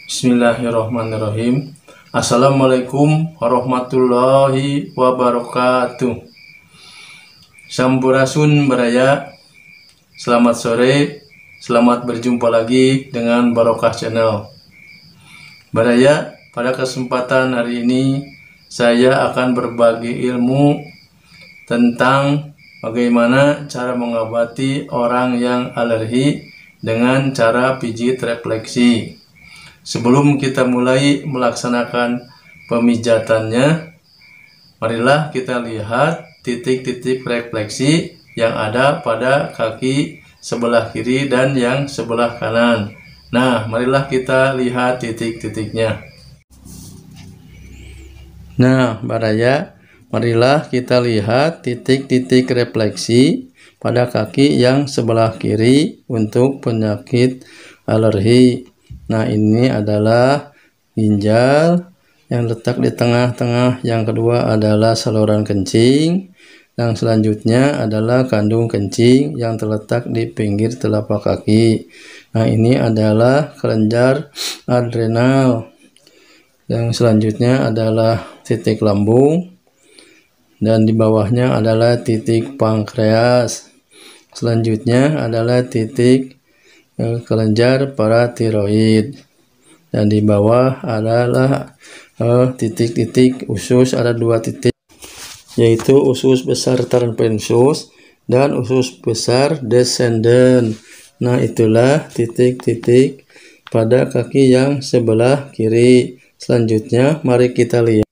Bismillahirrahmanirrahim. Assalamualaikum warahmatullahi wabarakatuh. Sampurasun Baraya. Selamat sore. Selamat berjumpa lagi dengan Barokah Channel. Baraya, pada kesempatan hari ini saya akan berbagi ilmu tentang bagaimana cara mengobati orang yang alergi dengan cara pijit refleksi. Sebelum kita mulai melaksanakan pemijatannya, marilah kita lihat titik-titik refleksi yang ada pada kaki sebelah kiri dan yang sebelah kanan. Nah, marilah kita lihat titik-titiknya. Nah, Baraya, marilah kita lihat titik-titik refleksi pada kaki yang sebelah kiri untuk penyakit alergi. Nah, ini adalah ginjal yang letak di tengah-tengah. Yang kedua adalah saluran kencing. Yang selanjutnya adalah kandung kencing yang terletak di pinggir telapak kaki. Nah, ini adalah kelenjar adrenal. Yang selanjutnya adalah titik lambung. Dan di bawahnya adalah titik pankreas. Selanjutnya adalah titik kelenjar paratiroid, dan di bawah adalah titik-titik usus. Ada dua titik, yaitu usus besar transversus dan usus besar descendens. Nah, itulah titik-titik pada kaki yang sebelah kiri. Selanjutnya mari kita lihat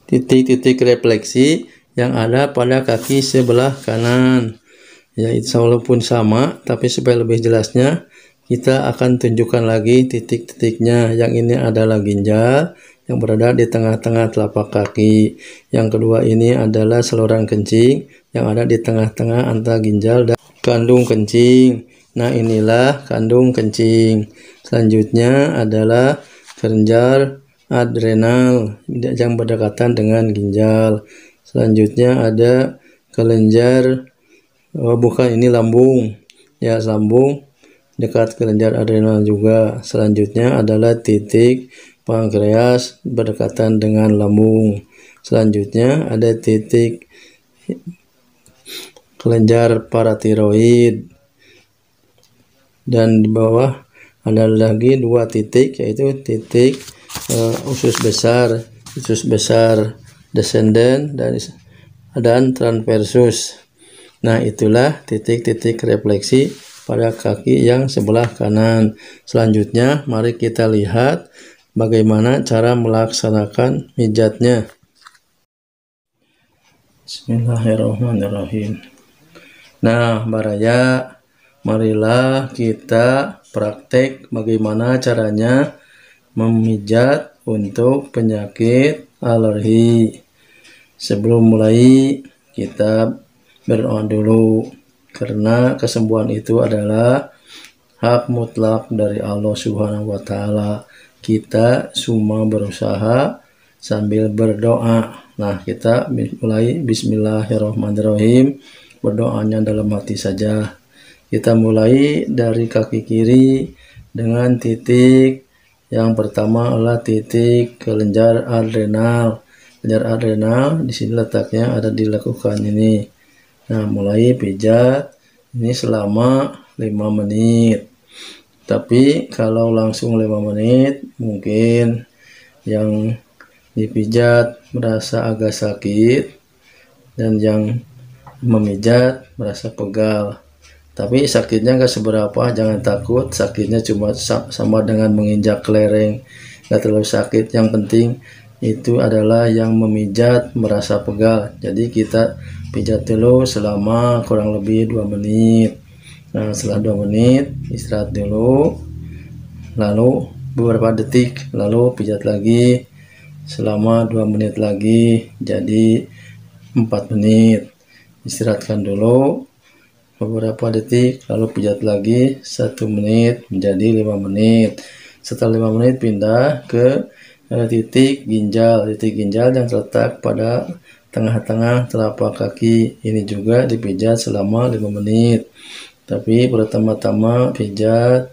titik-titik refleksi yang ada pada kaki sebelah kanan. Yaitu walaupun sama, tapi supaya lebih jelasnya kita akan tunjukkan lagi titik-titiknya. Yang ini adalah ginjal yang berada di tengah-tengah telapak kaki. Yang kedua ini adalah saluran kencing yang ada di tengah-tengah antara ginjal dan kandung kencing. Nah, inilah kandung kencing. Selanjutnya adalah kelenjar adrenal yang berdekatan dengan ginjal. Selanjutnya ada kelenjar bukan, ini lambung. Ya, lambung dekat kelenjar adrenal juga. Selanjutnya adalah titik pankreas berdekatan dengan lambung. Selanjutnya ada titik kelenjar paratiroid. Dan di bawah ada lagi dua titik, yaitu titik usus besar descendens dan transversus. Nah, itulah titik-titik refleksi pada kaki yang sebelah kanan. Selanjutnya mari kita lihat bagaimana cara melaksanakan mijatnya. Bismillahirrahmanirrahim. Nah, Baraya, marilah kita praktek bagaimana caranya memijat untuk penyakit alergi. Sebelum mulai, kita berdoa dulu, karena kesembuhan itu adalah hak mutlak dari Allah Subhanahu wa Ta'ala. Kita semua berusaha sambil berdoa. Nah, kita mulai. Bismillahirrahmanirrahim. Berdoanya dalam hati saja. Kita mulai dari kaki kiri dengan titik yang pertama adalah titik kelenjar adrenal. Kelenjar adrenal di sini letaknya ada di lekukan ini. Nah, mulai pijat ini selama 5 menit. Tapi kalau langsung 5 menit, mungkin yang dipijat merasa agak sakit dan yang memijat merasa pegal. Tapi sakitnya nggak seberapa, jangan takut. Sakitnya cuma sama dengan menginjak kelereng, nggak terlalu sakit. Yang penting itu adalah yang memijat merasa pegal. Jadi kita pijat dulu selama kurang lebih 2 menit. Nah, setelah 2 menit istirahat dulu, lalu beberapa detik, lalu pijat lagi selama 2 menit lagi, jadi 4 menit. Istirahatkan dulu beberapa detik, lalu pijat lagi 1 menit menjadi 5 menit. Setelah 5 menit pindah ke titik ginjal yang terletak pada tengah-tengah telapak kaki. Ini juga dipijat selama 5 menit. Tapi pertama-tama pijat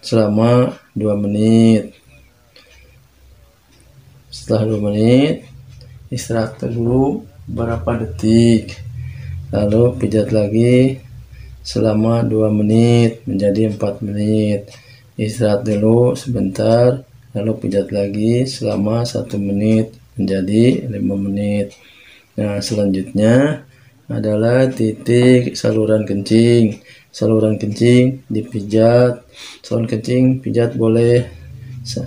selama 2 menit. Setelah 2 menit istirahat dulu beberapa detik, lalu pijat lagi selama 2 menit menjadi 4 menit. Istirahat dulu sebentar, lalu pijat lagi selama 1 menit menjadi 5 menit. Nah, selanjutnya adalah titik saluran kencing. Saluran kencing dipijat. Saluran kencing pijat boleh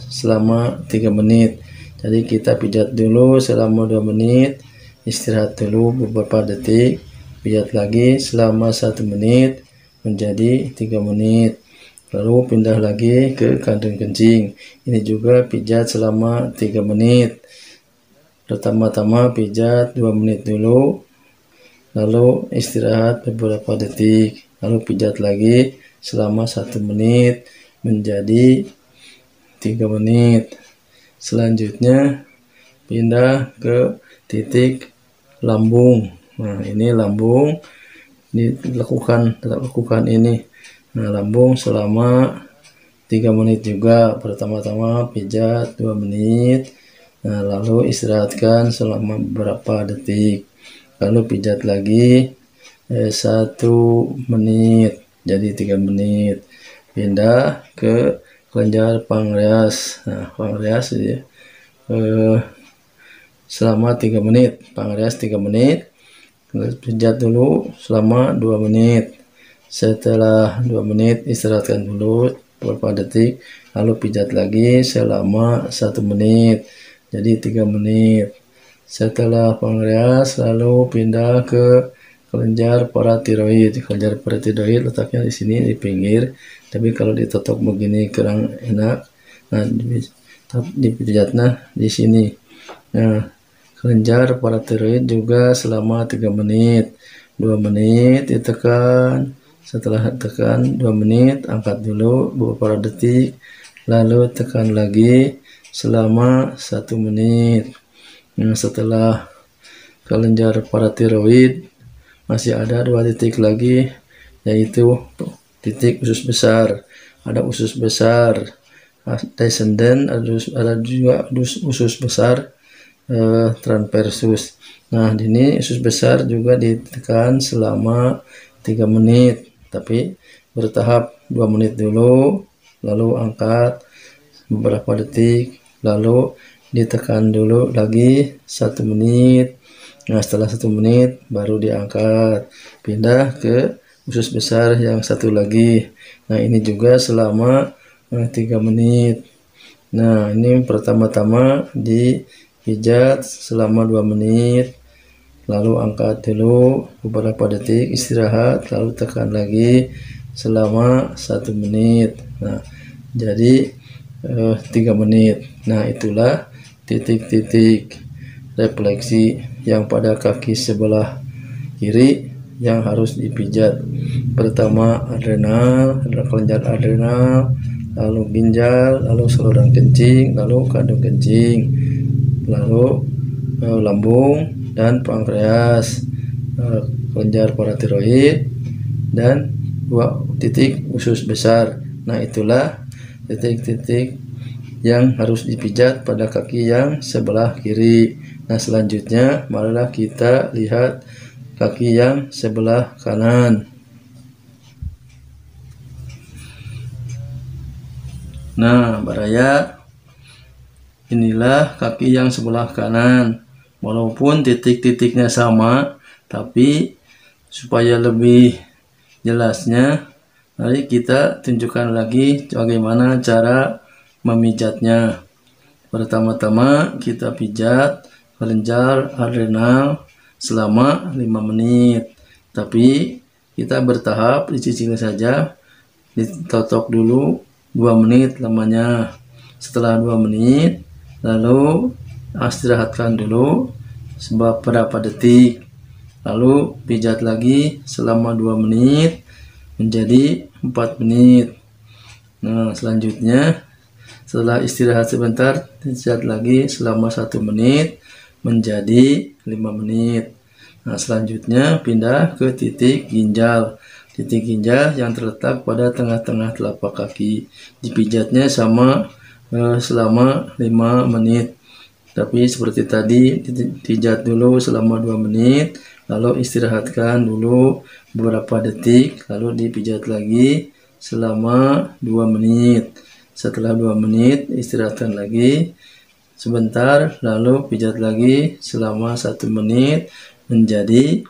selama 3 menit. Jadi kita pijat dulu selama 2 menit, istirahat dulu beberapa detik, pijat lagi selama 1 menit menjadi 3 menit. Lalu pindah lagi ke kandung kencing. Ini juga pijat selama 3 menit. Pertama-tama pijat 2 menit dulu, lalu istirahat beberapa detik, lalu pijat lagi selama 1 menit menjadi 3 menit. Selanjutnya pindah ke titik lambung. Nah, ini lambung lakukan ini. Nah, lambung selama 3 menit juga. Pertama-tama pijat 2 menit. Nah, lalu istirahatkan selama beberapa detik, lalu pijat lagi 1 menit jadi 3 menit. Pindah ke kelenjar pankreas. Nah, pankreas ya, selama 3 menit, pankreas 3 menit, pijat dulu selama 2 menit. Setelah 2 menit istirahatkan dulu beberapa detik, lalu pijat lagi selama 1 menit jadi 3 menit. Setelah pankreas lalu pindah ke kelenjar paratiroid. Kelenjar paratiroid letaknya di sini di pinggir, tapi kalau ditotok begini kurang enak. Nah, dipijatnya di sini. Nah, kelenjar paratiroid juga selama 3 menit. 2 menit ditekan. Setelah tekan 2 menit, angkat dulu beberapa detik, lalu tekan lagi selama 1 menit. Nah, setelah kelenjar paratiroid masih ada 2 titik lagi, yaitu titik usus besar. Ada usus besar descendent, ada juga usus besar transversus. Nah, ini usus besar juga ditekan selama 3 menit, tapi bertahap. 2 menit dulu, lalu angkat beberapa detik, lalu ditekan dulu lagi 1 menit. Nah, setelah 1 menit baru diangkat, pindah ke usus besar yang satu lagi. Nah, ini juga selama 3 menit. Nah, ini pertama-tama dipijat selama 2 menit, lalu angkat dulu beberapa detik, istirahat, lalu tekan lagi selama 1 menit. Nah, jadi 3 menit. Nah, itulah titik-titik refleksi yang pada kaki sebelah kiri yang harus dipijat. Pertama adrenal, kelenjar adrenal, lalu ginjal, lalu saluran kencing, lalu kandung kencing, lalu lambung dan pankreas, kelenjar paratiroid, dan 2 titik usus besar. Nah, itulah titik-titik yang harus dipijat pada kaki yang sebelah kiri. Nah, selanjutnya marilah kita lihat kaki yang sebelah kanan. Nah, baraya, inilah kaki yang sebelah kanan. Walaupun titik-titiknya sama, tapi supaya lebih jelasnya, mari kita tunjukkan lagi bagaimana cara memijatnya. Pertama-tama kita pijat kelenjar adrenal selama 5 menit, tapi kita bertahap, dicicil saja, ditotok dulu 2 menit lamanya. Setelah 2 menit lalu istirahatkan dulu beberapa detik, lalu pijat lagi selama 2 menit menjadi 4 menit. Nah, selanjutnya setelah istirahat sebentar, pijat lagi selama 1 menit menjadi 5 menit. Nah, selanjutnya pindah ke titik ginjal. titik ginjal yang terletak pada tengah-tengah telapak kaki. Dipijatnya selama 5 menit. Tapi seperti tadi, pijat dulu selama 2 menit, lalu istirahatkan dulu beberapa detik, lalu dipijat lagi selama 2 menit. Setelah 2 menit, istirahatkan lagi sebentar, lalu pijat lagi selama 1 menit menjadi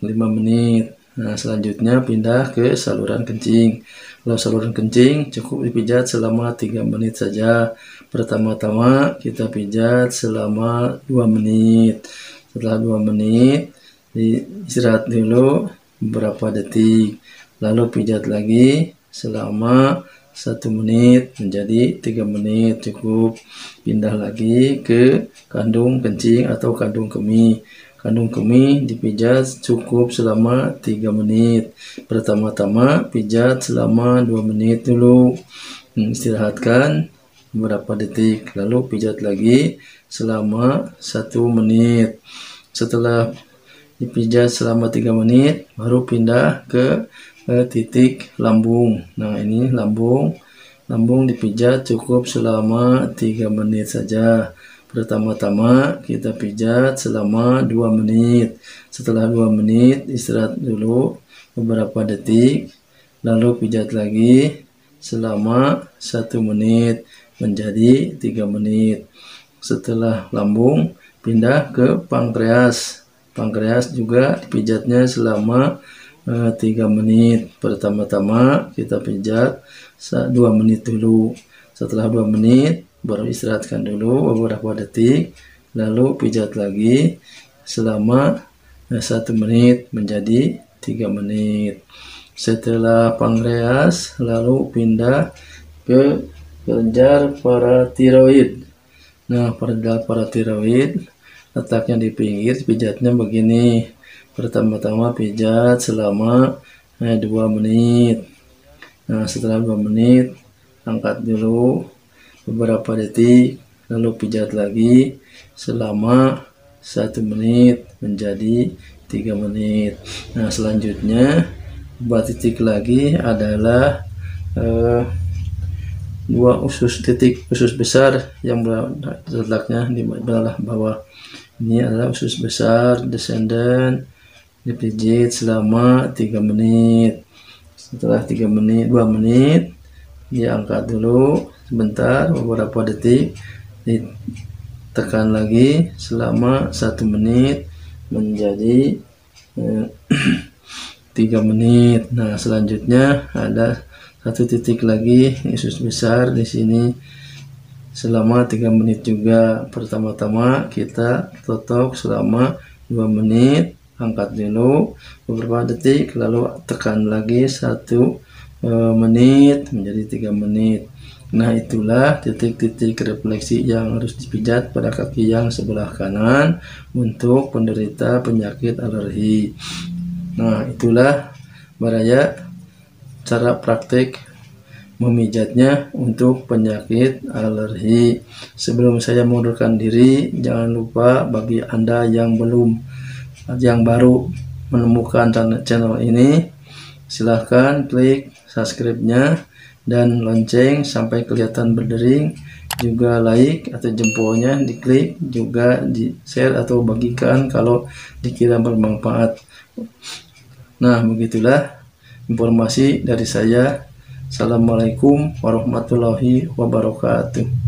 5 menit. Nah, selanjutnya pindah ke saluran kencing. Kalau saluran kencing cukup dipijat selama 3 menit saja. Pertama-tama kita pijat selama 2 menit. Setelah 2 menit, istirahat dulu beberapa detik. Lalu pijat lagi selama 1 menit menjadi 3 menit cukup. Pindah lagi ke kandung kencing atau kandung kemih. Kandung kemih dipijat cukup selama 3 menit. Pertama-tama pijat selama 2 menit dulu. Istirahatkan beberapa detik, lalu pijat lagi selama 1 menit. Setelah dipijat selama 3 menit, baru pindah ke titik lambung. Nah, ini lambung. Lambung dipijat cukup selama 3 menit saja. Pertama-tama kita pijat selama 2 menit. Setelah 2 menit, istirahat dulu beberapa detik, lalu pijat lagi selama 1 menit menjadi 3 menit. Setelah lambung, pindah ke pankreas. Pankreas juga dipijatnya selama 3 menit. Pertama-tama kita pijat 2 menit dulu. Setelah 2 menit, baru istirahatkan dulu beberapa detik, lalu pijat lagi selama 1 menit menjadi 3 menit. Setelah pankreas, lalu pindah ke kelenjar paratiroid. Nah, kelenjar paratiroid letaknya di pinggir, pijatnya begini. Pertama-tama pijat selama 2 menit. Nah, setelah 2 menit, angkat dulu beberapa detik, lalu pijat lagi selama 1 menit menjadi 3 menit. Nah, selanjutnya 2 titik lagi adalah 2 titik usus besar yang letaknya di bawah. Ini adalah usus besar descendant, dipijit selama 3 menit. Setelah 2 menit, diangkat dulu sebentar beberapa detik, ditekan lagi selama 1 menit menjadi 3 menit. Nah, selanjutnya ada 1 titik lagi usus besar di sini selama 3 menit juga. Pertama-tama kita totok selama 2 menit, angkat dulu beberapa detik, lalu tekan lagi 1 menit menjadi 3 menit. Nah, itulah titik-titik refleksi yang harus dipijat pada kaki yang sebelah kanan untuk penderita penyakit alergi. Nah, itulah baraya cara praktik memijatnya untuk penyakit alergi. Sebelum saya mengundurkan diri, jangan lupa bagi Anda yang baru menemukan channel ini, silahkan klik subscribe-nya dan lonceng sampai kelihatan berdering, juga like atau jempolnya diklik, juga di share atau bagikan kalau dikira bermanfaat. Nah, begitulah informasi dari saya. Assalamualaikum warahmatullahi wabarakatuh.